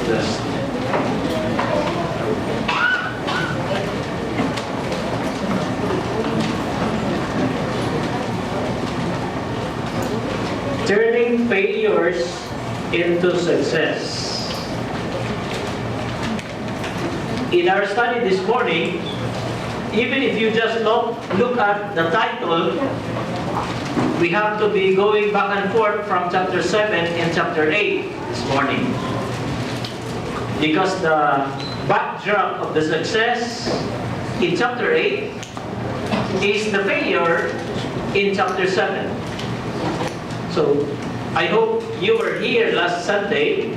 blessed. Turning failures into success. In our study this morning, even if you just look at the title, we have to be going back and forth from chapter 7 and chapter 8 this morning. Because the backdrop of the success in chapter 8 is the failure in chapter 7. So, I hope you were here last Sunday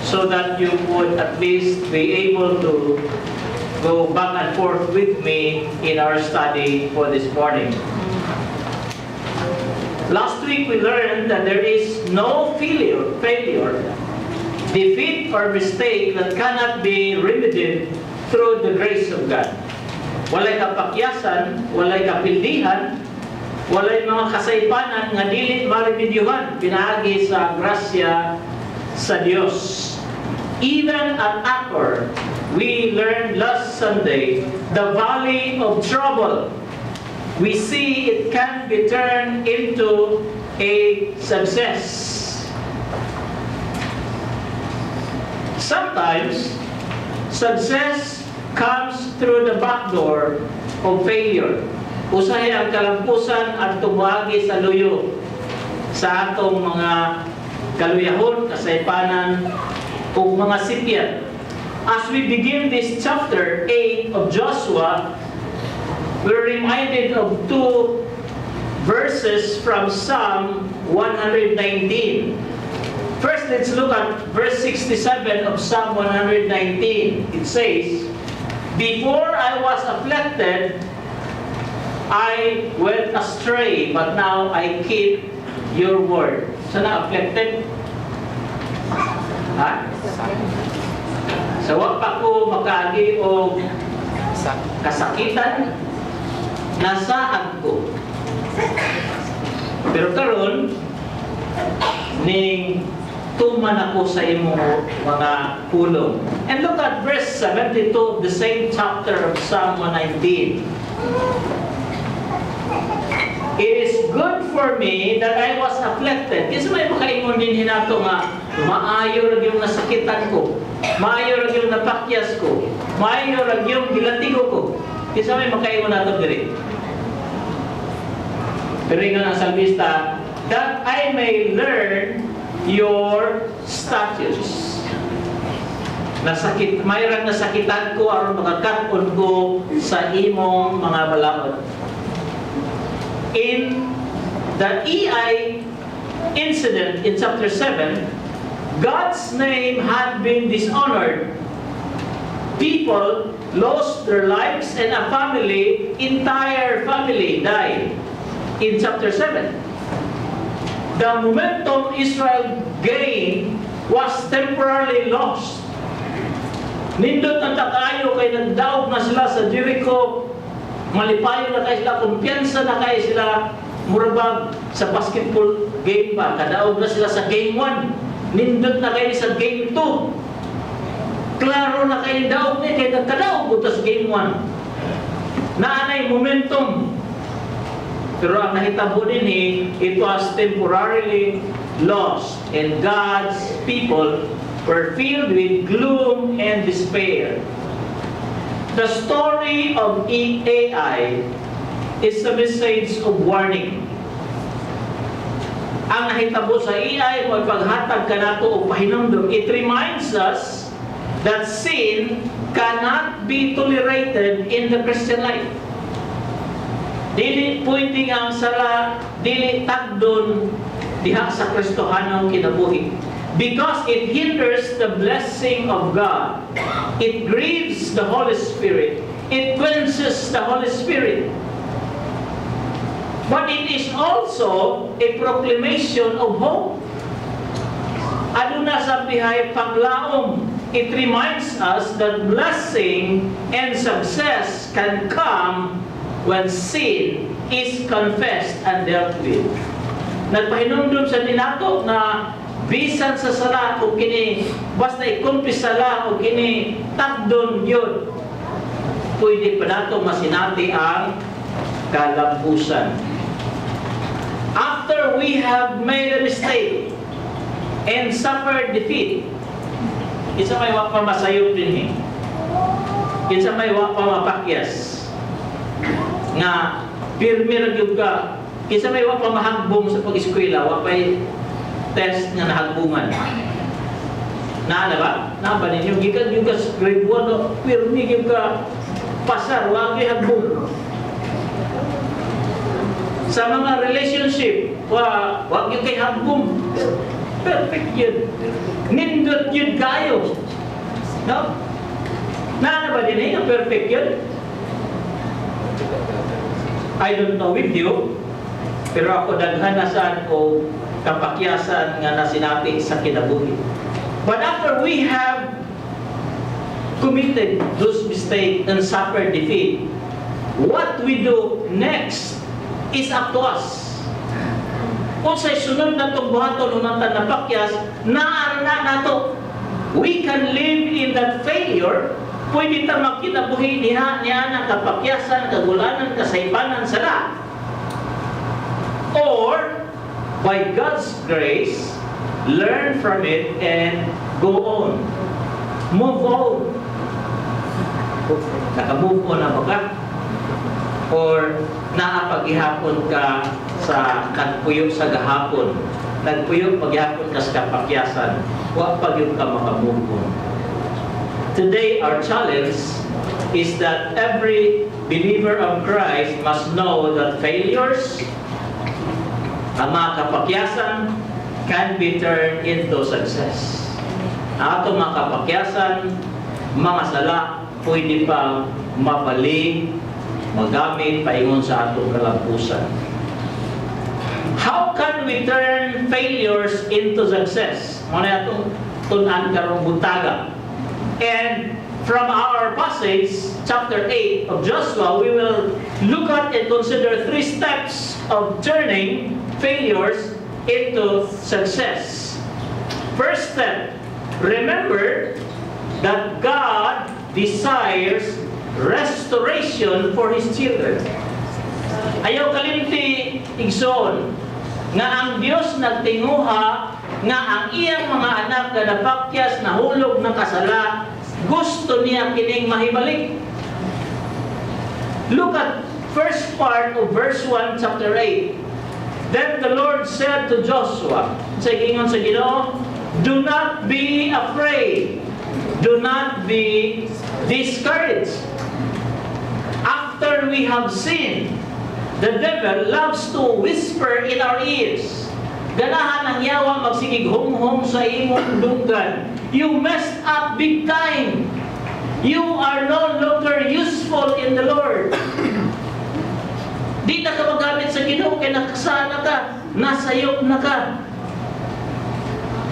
so that you would at least be able to go back and forth with me in our study for this morning. Last week we learned that there is no failure, defeat or mistake that cannot be remedied through the grace of God. Walay kapakyasan, walay kapildihan, walay mga kasaypanan nga dili maremedyohan pinaagi sa grasya sa Dios. Even at Accor, we learned last Sunday the valley of trouble. We see it can be turned into a success. Sometimes, success comes through the back door of failure. Usahay ang kalampusan at tumuagi sa luyo sa atong mga kaluyahon, kasaypanan, o mga sipyan. As we begin this chapter 8 of Joshua, we're reminded of two verses from Psalm 119. First, let's look at verse 67 of Psalm 119. It says, "Before I was afflicted, I went astray, but now I keep your word." Sana afflicted? Ha? Sa wa pa ko makaagi o kasakitan, nasaan ko. Pero karon ning tuman ako sa imong mga pulong. And look at verse 72 of the same chapter of Psalm 119. "It is good for me that I was afflicted." Kasi may makaingon din hinato nga, maayo ra yung nasakitan ko, maayo ra yung napakyas ko, maayo ra yung gilatigo ko. Kasi may makaingon nato diri. Pero ingon ang salmista, "That I may learn your statutes." Mayroong nasakitan ko aron makakaton ko sa imong mga balaod. In the EI incident in chapter 7, God's name had been dishonored. People lost their lives and a family, entire family died in chapter 7. The momentum Israel gained was temporarily lost. Nindot na takayo kay nagdaog na sila sa Jericho, malipayo na kayo sila, kumpiyansa na kayo sila, murabag sa basketball game pa, kadaog na sila sa game 1, nindot na kayo sa game 2, klaro na kayo daog niya, kaya nagkadaog po sa game 1, naanay momentum. Pero ang nahitabo din it was temporarily lost, and God's people were filled with gloom and despair. The story of AI is a message of warning. Ang nahitabo sa AI mo paghatag kanato og pahinumdom. It reminds us that sin cannot be tolerated in the Christian life. Dili pwede ang sala, dili tagdon diha sa Kristohanong kinabuhi. Because it hinders the blessing of God. It grieves the Holy Spirit. It quenches the Holy Spirit. But it is also a proclamation of hope. Aduna sa bihay paglaom. It reminds us that blessing and success can come when sin is confessed and dealt with. Nagpahinumdum sa dinato na bisan sa sala o kini basta ikumpisa lang o kini takdon yun, pwede pa nato masinati ang kalampusan. After we have made a mistake and suffered defeat, isa may wa pa masayop din isa may wa pa mapakyas nga pirmi ra gyud ka, isa may wa pa mahagbong sa pag-eskwela, wa pay test nga nahagbungan. Na ba? Na ba ninyo gikan yung grade 1 pirmi gyud ka pasar, wa gyud hagbong. Sa mga relationship, wa gyud kay hagbong. Perfect yun. Nindot yun kayo. No? Na ba din ang perfect yun? I don't know with you, pero ako daghan na saan o kapakyasan nga na sinabi sa kinabuhi. But after we have committed those mistakes and suffered defeat, what we do next is up to us. Kung sa'y sunod na itong buhaton unang napakyas, naara na nato. We can live in that failure. Pwede ta makinabuhi niya ng kapakyasan, kagulanan, kasaypanan sala. Or, by God's grace, learn from it and go on. Move on. Naka-move on na ba ka? Or naapagihapon ka sa nagpuyo sa gahapon, nagpuyo paghapon ka sa kapakyasan, wa pagyud ka makamove on. Today our challenge is that every believer of Christ must know that failures, ang mga kapakyasan, can be turned into success. Ang atong mga kapakyasan, mga sala, pwede pa mabali, magamit, paingon sa atong kalampusan. How can we turn failures into success? Muna itong tunan karong buntaga. And from our passage, chapter 8 of Joshua, we will look at and consider 3 steps of turning failures into success. First step, remember that God desires restoration for His children. Ayaw kalimti igsoon nga ang Dios nagtinguha nga ang iyang mga anak na napakyas na hulog ng kasala, gusto niya kining mahibalik. Look at first part of verse 1 chapter 8. Then the Lord said to Joshua, sa gingon sa Ginoo, do not be afraid, do not be discouraged. After we have sinned, the devil loves to whisper in our ears. Ganahan ang yawa magsigig hum-hum sa imong dunggan. You messed up big time. You are no longer useful in the Lord. Di na ka magamit sa Ginoo kay nakasala ka, nasayop na ka.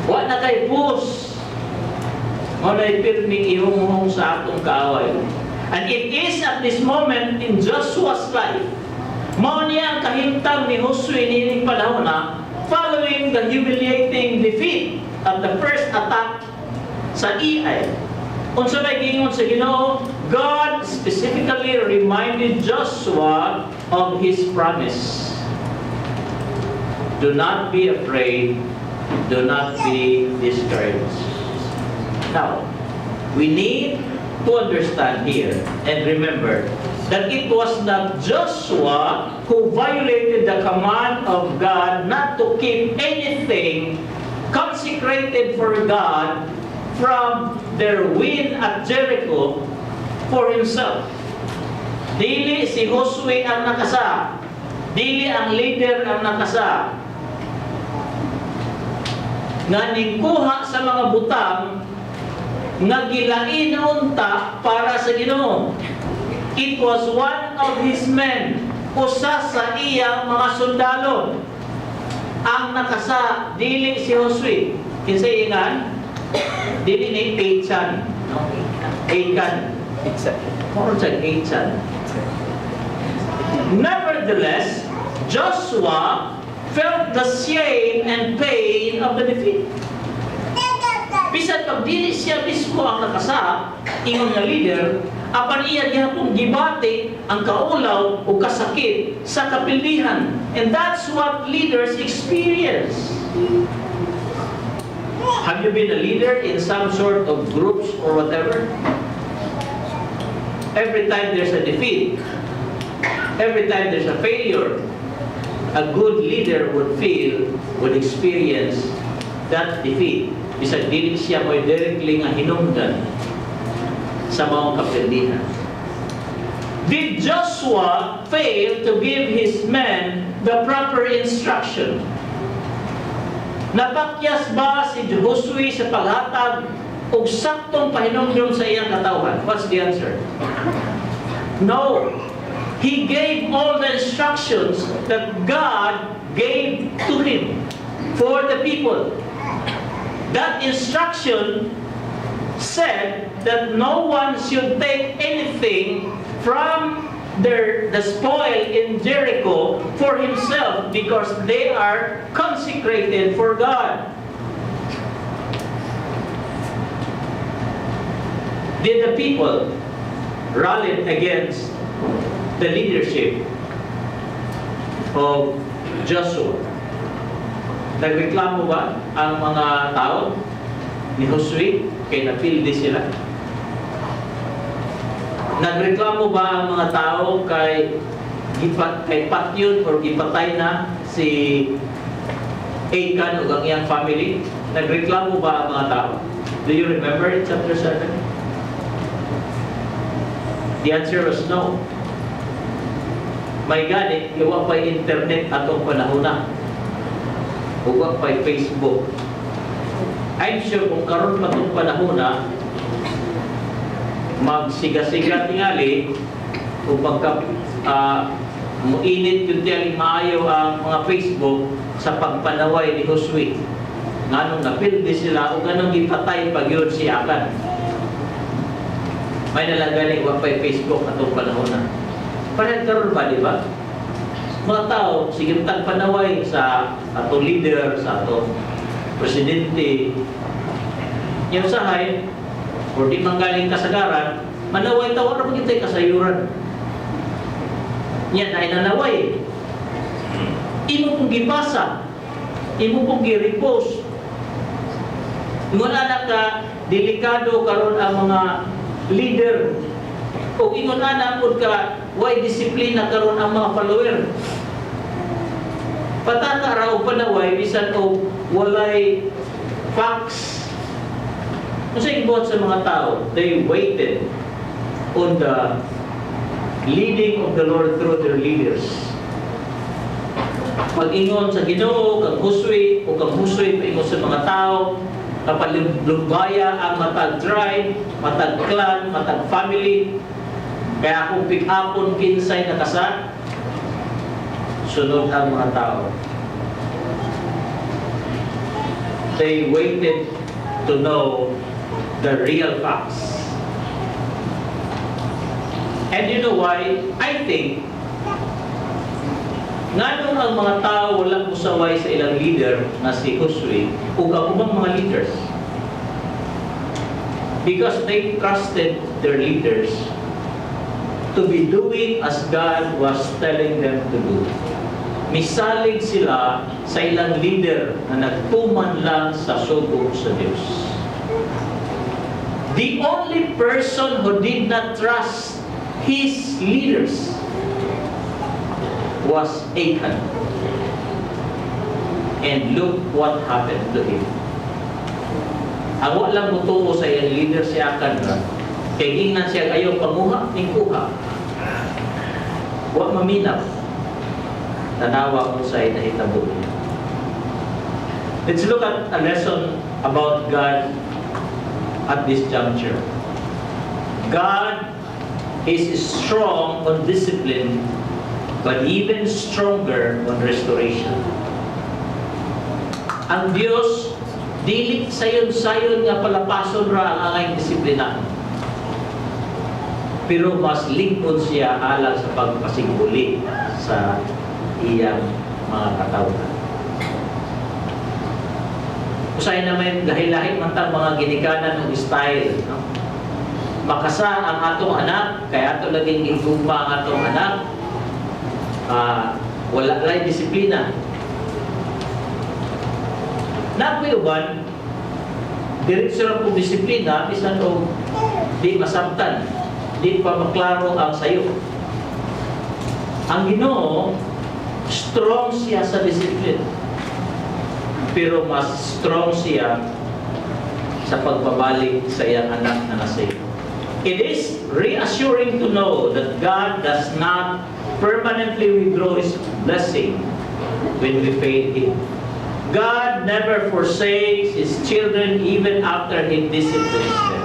Wa na kay pus. Walay pirming ihum-hum sa atong kaaway. And it is at this moment in Joshua's life, mao niya ang kahimtang ni Josue nining panahon na following the humiliating defeat of the first attack sa Ai. Unsa may gingon sa Ginoo, God specifically reminded Joshua of His promise. Do not be afraid, do not be discouraged. Now, we need to understand here and remember that it was not Joshua who violated the command of God not to keep anything consecrated for God from their win at Jericho for himself. Dili si Josue ang nakasa. Dili ang leader ang nakasa. Nga ningkuha sa mga butang nga gilain unta para sa Ginoo. It was one of his men, usa sa iyang mga sundalo, ang nakasa, dili si Josue. Kinsay ingan? Dili ni Achan. Achan. Achan. Nevertheless, Joshua felt the shame and pain of the defeat. Bisan pag dili siya mismo ang nakasa, ingon nga leader, apan iya gihapon gibati ang kaulaw o kasakit sa kapildihan. And that's what leaders experience. Have you been a leader in some sort of groups or whatever? Every time there's a defeat, every time there's a failure, a good leader would experience that defeat. Bisag dili siya mo'y directly nga hinungdan sa mga kapildihan. Did Joshua fail to give his men the proper instruction? Napakyas ba si Joshua sa paghatag og saktong pahinumdum sa iyang katawhan? What's the answer? No. He gave all the instructions that God gave to him for the people. That instruction said that no one should take anything from the spoil in Jericho for himself because they are consecrated for God. Did the people rally against the leadership of Joshua? Nagreklamo ba ang mga tao ni Josue kay napildi sila? Nagreklamo ba ang mga tao kay patyon or gipatay na si Achan o ang iyang family? Nagreklamo ba ang mga tao? Do you remember in chapter 7? The answer was no. May gani, iwa pa internet atong panahon na. Uwa pa Facebook. I'm sure kung karon pa itong panahon na, magsiga-siga tingali, kung pagka muinit yung tiyaling maayo ang mga Facebook sa pagpanaway ni Josue. Nganong napildi sila o ganong ipatay pag yun si Achan. May nalagaling uwa pa Facebook atong panahon na. Parang karon ba, di ba? Mga tao, sige panaway sa atong leader, sa atong presidente. Yung sahay, o di manggaling kasagaran, manaway tawar na magintay kasayuran. Yan ay nanaway. Imo pong gipasa, imo pong gi-repost. Ingon anak ka, delikado karon ang mga leader. O ingon anak po ka, why disiplina karon ang mga follower. Patata raw panaway bisan o walay facts. Kung sa ibuhat sa mga tao, they waited on the leading of the Lord through their leaders. Pag-ingon sa Ginoo, kang Josue, o kang Josue, paingon sa mga tao, kapalumbaya ang matag tribe, matag clan, matag family. Kaya kung pick-upon kinsay nakasa, sunod ang mga tao. They waited to know the real facts. And you know why? I think nganong ang mga tao walang musaway sa ilang leader na si Josue o kabubang mga leaders. Because they trusted their leaders to be doing as God was telling them to do. Misalig sila sa ilang leader na nagtuman lang sa sugo sa Diyos. The only person who did not trust his leaders was Achan. And look what happened to him. Ang walang mutuo sa iyang leader si Achan na kay ingnan siya kayo panguha, tingkuha. Wa maminaw. Tanawa ko sa inahitabo niya. Let's look at a lesson about God at this juncture. God is strong on discipline, but even stronger on restoration. Ang Diyos, dili sayon-sayon nga palapason ra ang angay disiplina. Pero mas lingkod siya alang sa pagpasiguli sa iyang mga katawhan. Usay na may lahi-lahi man tang mga ginikanan ng style, no? Makasa ang atong anak, kaya ato laging gigugma ang atong anak. Wala lang disiplina. Nagpuyuban, diretso lang po disiplina, bisan o di masabtan, di pa maklaro ang sayo. Ang Ginoo, strong siya sa disiplina, pero mas strong siya sa pagbabalik sa iyang anak na nasave. It is reassuring to know that God does not permanently withdraw His blessing when we fail Him. God never forsakes His children even after He disciplines them.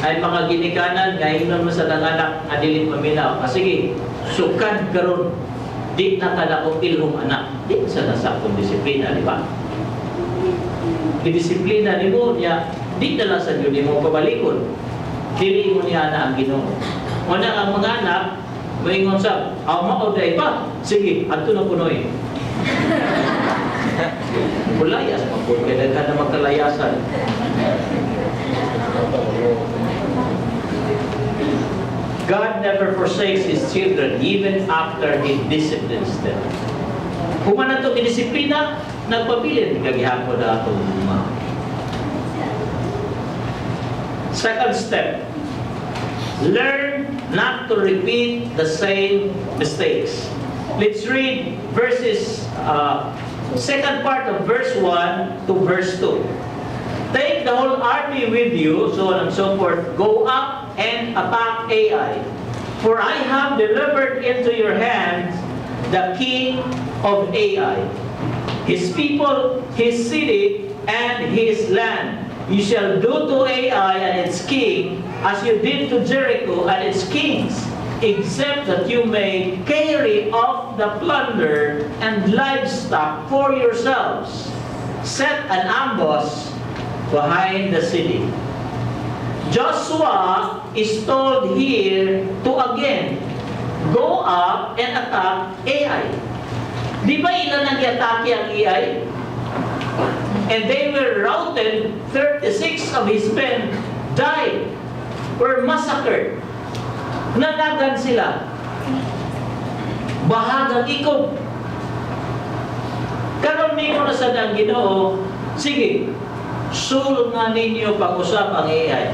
Ay mga ginikanan, ngayon mo sa nanganak, adilit maminaw. Sige, sukad karon, di na ka na kong ilhong anak. Di sa nasakong disiplina, di ba? Disiplina ni mo niya, di na lang sa Diyos mo pabalikon. Dili mo niya na ang Ginoo. Muna ang mga anak, maingon sa, mauday pa. Sige, ato na punoy. Pulayas, magpulkailan ka na magkalayasan. God never forsakes His children even after He disciplines them. Kung man ito kinisiplina, nagpabilin, gagihapon na ito. Second step, learn not to repeat the same mistakes. Let's read second part of verse 1 to verse 2. Take the whole army with you, so on and so forth. Go up and attack Ai. For I have delivered into your hands the king of Ai, his people, his city, and his land. You shall do to Ai and its king as you did to Jericho and its kings, except that you may carry off the plunder and livestock for yourselves. Set an ambush behind the city. Joshua is told here to again go up and attack Ai. Di ba ilan ang i-atake ang Ai? And they were routed, 36 of his men died, were massacred. Nanagan sila. Bahagang ikob. Karon ninyo na sa nang Ginoo, sige, sulong nga ninyo pag-usap ang Ai.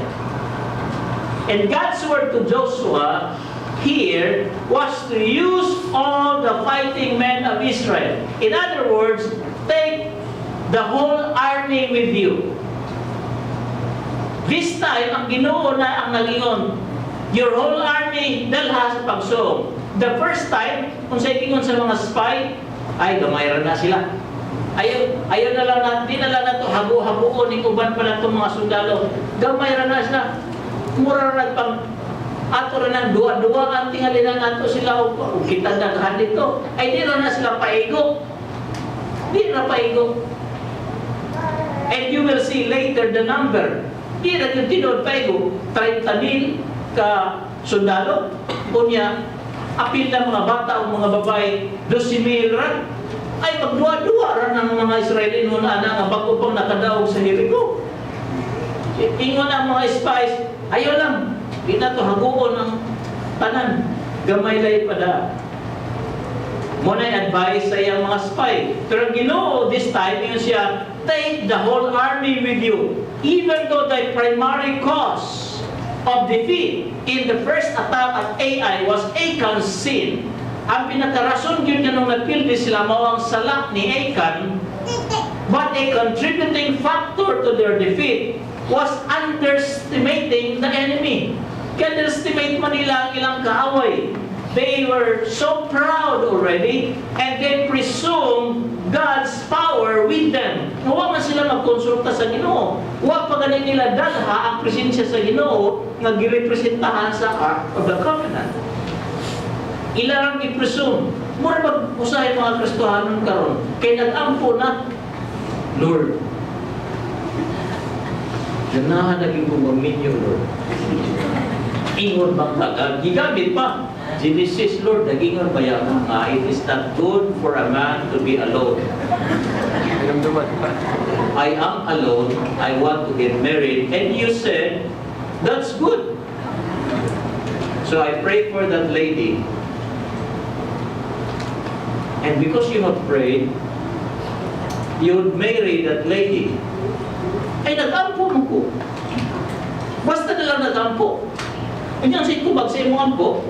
And God's word to Joshua here was to use all the fighting men of Israel. In other words, take the whole army with you. This time, ang Ginoo na ang nagingon, your whole army dalha sa pagsuong. The first time, kung sa ikingon sa mga spy, ay gamayra na sila. Ayaw na lang natin, di na lang nato habu-habuon, ikuban pa na itong mga sundalo. Gamayra na sila. Mura na pang ato rin ang duwa-duwa ang tingalina nato sila o kita daghan dito. Ay di na sila paigo. Di na paigo. And you will see later the number. Di na yung tinod paigo. 30,000 ka sundalo. Kunya, apil na mga bata o mga babae, 12,000 ran. Ay magduwa-duwa ran ang mga Israeli noon na nga bago pang nakadaog sa Jericho. Ingon ang mga spies, ayaw lang, di na to haguon ang tanan, gamay lay pada. Muna advice sa iyang mga spy. Pero Ginoo this time, yun siya, take the whole army with you, even though the primary cause of defeat in the first attack at Ai was Achan's sin. Ang pinakarason yun nung napildi sila mao ang salak ni Achan, but a contributing factor to their defeat was underestimating the enemy. Kaya underestimate man nila ang ilang kaaway. They were so proud already and they presumed God's power with them. Huwag man sila magkonsulta sa Ginoo. Huwag pa ganin nila dalha ang presensya sa Ginoo nga girepresentahan sa Ark of the Covenant. Ilang i-presume. Mura mag-usahin mga Kristohanon karon. Kaya nag-ampo na, Lord, ganahan naging gumaminyo, Lord. Ingon bang tagag? Gigamit pa. Genesis, Lord, nagingon ba yan nga, it is not good for a man to be alone. I am alone, I want to get married, and you said, that's good. So I prayed for that lady. And because you have prayed, you would marry that lady. Ay, nag-ampo mo ko. Basta na lang nag-ampo. Kung yan sa itubag sa imong ampo,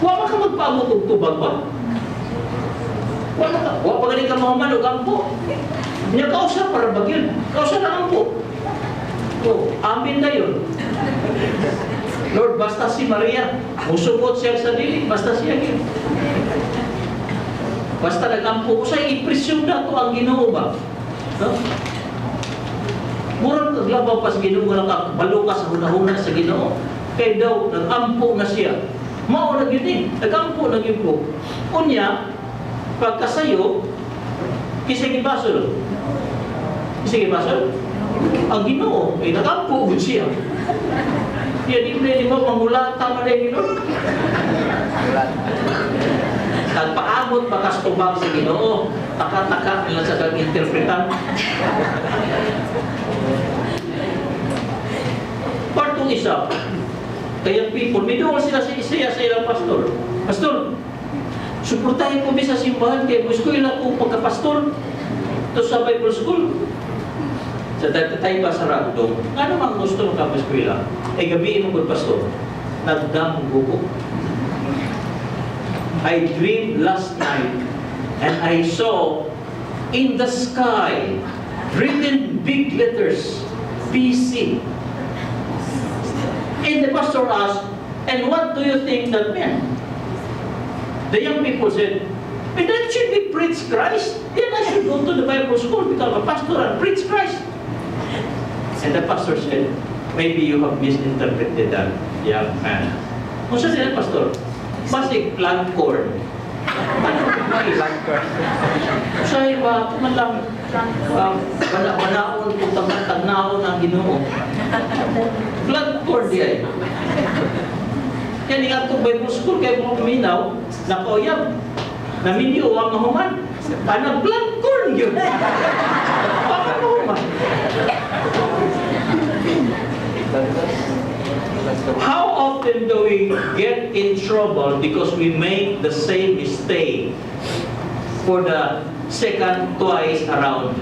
wala ka magpaabot og tubag ba? Wala pa galing ka mahuman og ampo. Niya kausa para bagyan. Kausa na ampo. O, amin na yun. Lord, basta si Maria, musubot siya sa dili, basta siya yun. Basta nag-ampo ko sa'yo, ipresyon na ito ang Ginoo ba? No? Murang naglabaw pa sa Ginoo, walang balo ka sa hunahuna sa Ginoo. Kaya daw, nag-ampo na siya. Mao na yun eh, nag-ampo na yun po. Unya, pagkasayo, kisay gibasol. Kisay gibasol? Ang Ginoo, ay nag-ampo ko siya. Yan, di mo mangulata man rin yun. Nagpaabot bakas tubag sa Ginoo, taka-taka nila sa kag-interpretan. Partong isa, kaya people, may doon sila sa Isaiah sa ilang pastor. Pastor, suportahin ko sa simbahan kaya gusto ko ilang kong pagkapastor ito sa Bible School. Sa tayo ba sa ragdong, ano mang gusto ng kapaskwila? Ay gabiin mo kong pastor, nagdang buko. I dreamed last night and I saw in the sky written big letters PC. And the pastor asked, and what do you think that meant? The young people said, but that should be preach Christ. Then I should go to the Bible school, become a pastor and preach Christ. And the pastor said, maybe you have misinterpreted that, young man. Kung saan sila, pastor? Basic plant corn. Plant corn. Sa'yo ba, man lang, manaon kung tagnaon ang Ginoo. Plant corn diya. Kaya nga itong Bible school, kaya mo kuminaw, nakoyab, naminyo ang mahuman. Paano plant corn yun? Paano mahuman? How often do we get in trouble because we make the same mistake for the second, twice around?